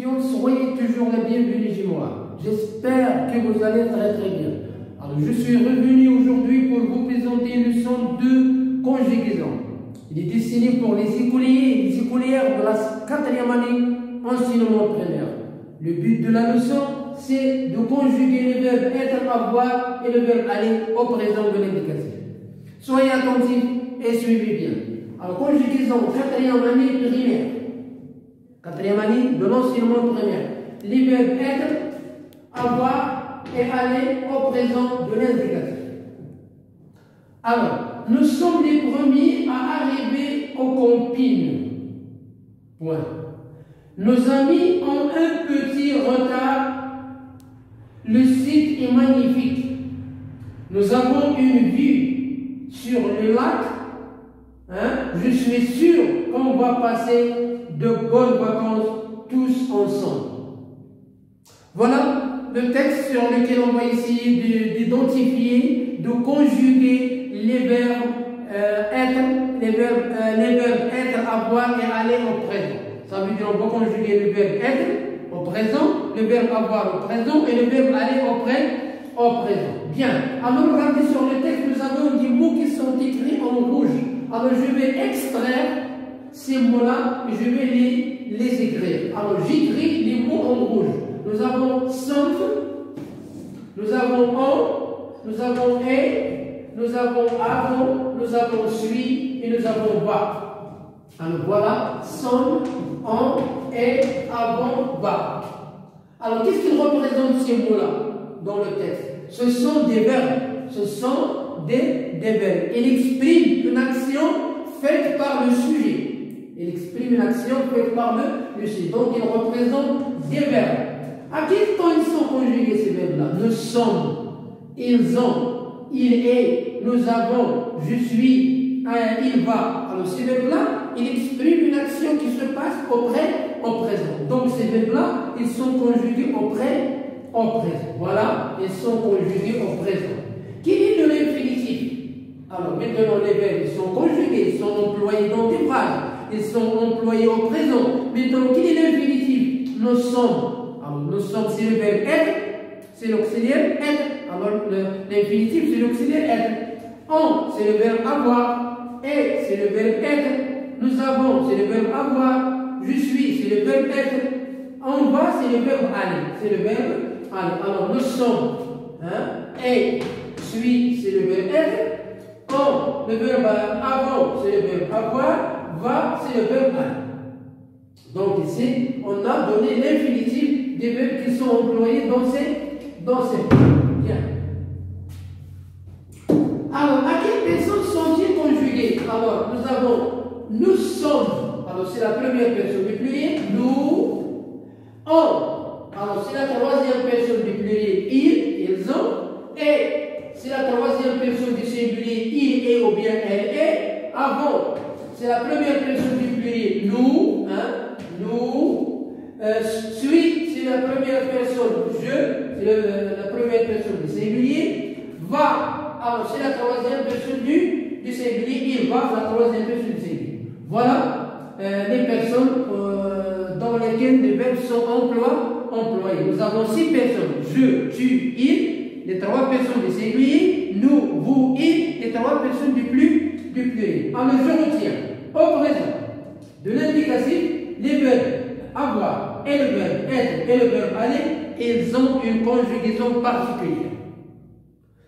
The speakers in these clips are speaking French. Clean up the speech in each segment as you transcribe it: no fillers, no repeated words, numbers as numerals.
étudiants, soyez toujours les bienvenus chez moi. J'espère que vous allez très bien. Alors, je suis revenu aujourd'hui pour vous présenter une leçon de conjugaison. Il est destiné pour les écoliers et les écolières de la 4e année enseignement primaire. Le but de la leçon, c'est de conjuguer le verbe être, avoir et le verbe aller au présent de l'indicatif. Soyez attentifs et suivez bien. Alors, conjugaison 4e année primaire. 4e année de l'enseignement primaire. Les verbes être, avoir et aller au présent de l'indicatif. Alors, nous sommes les premiers à arriver aux compines. Point. Nos amis ont un petit retard. Le site est magnifique. Nous avons une vue sur le lac. Je suis sûr qu'on va passer de bonnes vacances tous ensemble. Voilà le texte sur lequel on va essayer d'identifier, de conjuguer les verbes être, les verbes être, avoir et aller au présent. Ça veut dire on va conjuguer le verbe être au présent, le verbe avoir au présent et le verbe aller au présent. Bien. Alors regardez sur le texte, nous avons des mots qui sont écrits en rouge. Alors je vais extraire ces mots-là et je vais les écrire. Alors j'écris les mots en rouge. Nous avons sauf, nous avons en, nous avons et, nous avons avant, nous avons suis et nous avons va. Alors voilà, sont, en, et, avant, va. Alors qu'est-ce qu'ils représentent ces mots-là dans le texte? Ce sont des verbes. Ce sont des verbes. Ils expriment une action faite par le sujet. Il exprime une action faite par le sujet. Donc, il représente des verbes. À quel temps ils sont conjugués, ces verbes-là? Nous sommes, ils ont, il est, nous avons, je suis, il va. Alors, ces verbes-là, ils expriment une action qui se passe au présent. Donc, ces verbes-là, ils sont conjugués au présent. Voilà, ils sont conjugués au présent. Quel est de l'infinitif? Alors, maintenant, les verbes, ils sont conjugués, ils sont employés dans des phrases. Ils sont employés au présent. Maintenant, quel est l'infinitif? Nous sommes. Alors, nous sommes, c'est le verbe être, c'est l'auxiliaire être. Alors, l'infinitif, c'est l'auxiliaire être. On, c'est le verbe avoir. Et, c'est le verbe être. Nous avons, c'est le verbe avoir. Je suis, c'est le verbe être. On va, c'est le verbe aller. C'est le verbe aller. Alors, nous sommes. Et, suis, c'est le verbe être. On, le verbe avant, c'est le verbe avoir. Va, c'est le verbe aller. Donc ici, on a donné l'infinitif des verbes qui sont employés dans ces Bien. Alors, à quelle personne sont-ils conjugués? Alors, nous avons nous sommes. Alors, c'est la première personne du pluriel. Nous. On. Alors, c'est la troisième personne du pluriel. Ils ont. Et. C'est la troisième personne du singulier. Il est ou bien elle est. Avant. C'est la première personne du pluriel. Nous. Nous. Suis, c'est la première personne. Je, c'est la première personne du singulier. Va, alors c'est la troisième personne du singulier. Il va, la troisième personne du singulier. Voilà les personnes dans lesquelles les verbes sont employés. Nous avons 6 personnes. Je, tu, il, les 3 personnes du singulier. Nous, vous, il, les 3 personnes du pluriel. Alors je retiens au présent de l'indicatif les verbes avoir et le verbe être et le verbe aller, ils ont une conjugaison particulière.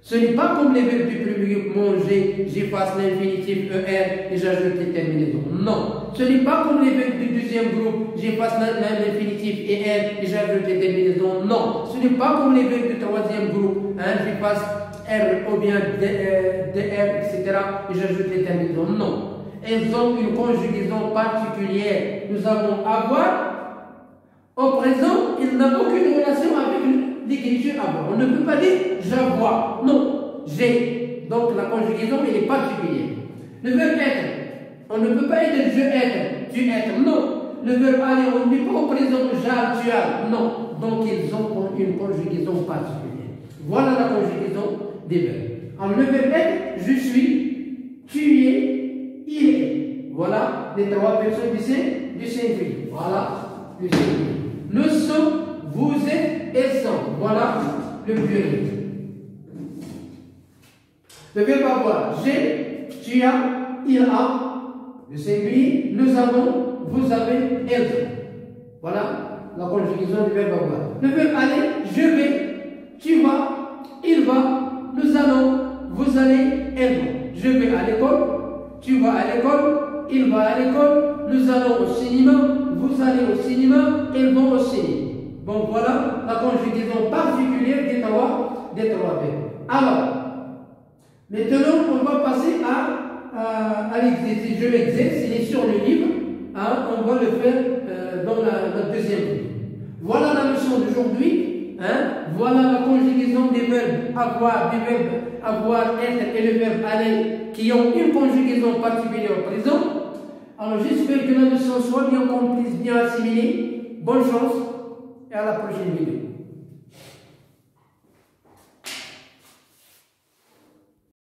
Ce n'est pas comme les verbes du premier manger, j'efface l'infinitif ER et j'ajoute les terminaisons. Non. Ce n'est pas comme les verbes du deuxième groupe, j'efface l'infinitif ER et j'ajoute les terminaisons. Non. Ce n'est pas comme les verbes du troisième groupe, j'efface R ou bien DR, etc. et j'ajoute les terminaisons. Non. Elles ont une conjugaison particulière. Nous avons avoir. Au présent, il n'a aucune relation avec l'écriture avoir. On ne peut pas dire j'avoir. Non, j'ai. Donc la conjugaison, elle est particulière. Le verbe être. On ne peut pas dire je être, tu être. Non. Le verbe aller, on ne dit pas au présent j'ai, tu as. Non. Donc ils ont une conjugaison particulière. Voilà la conjugaison des verbes. Alors le verbe être, je suis, tu es, il est. Voilà les 3 personnes du singulier. Voilà le singulier. Nous sommes, vous êtes, elles sont. Voilà le pluriel. Le verbe avoir. J'ai, tu as, il a. Le singulier, nous avons, vous avez, elles ont. Voilà la conjugaison du verbe avoir. Le verbe aller, je vais, tu vas, il va, nous allons, vous allez, elles vont. Je vais à l'école, tu vas à l'école, il va à l'école, nous allons au cinéma, vous allez au cinéma, elles vont au cinéma. Bon, voilà la conjugaison particulière des trois verbes. Alors, maintenant, on va passer à l'exercice. Je l'exerce, il est sur le livre. Hein, on va le faire dans la deuxième vidéo. Voilà la leçon d'aujourd'hui. Hein, voilà la conjugaison des verbes avoir, être et le verbe aller qui ont une conjugaison particulière au présent. Alors j'espère que la leçon soit bien comprise, bien assimilée. Bonne chance et à la prochaine vidéo.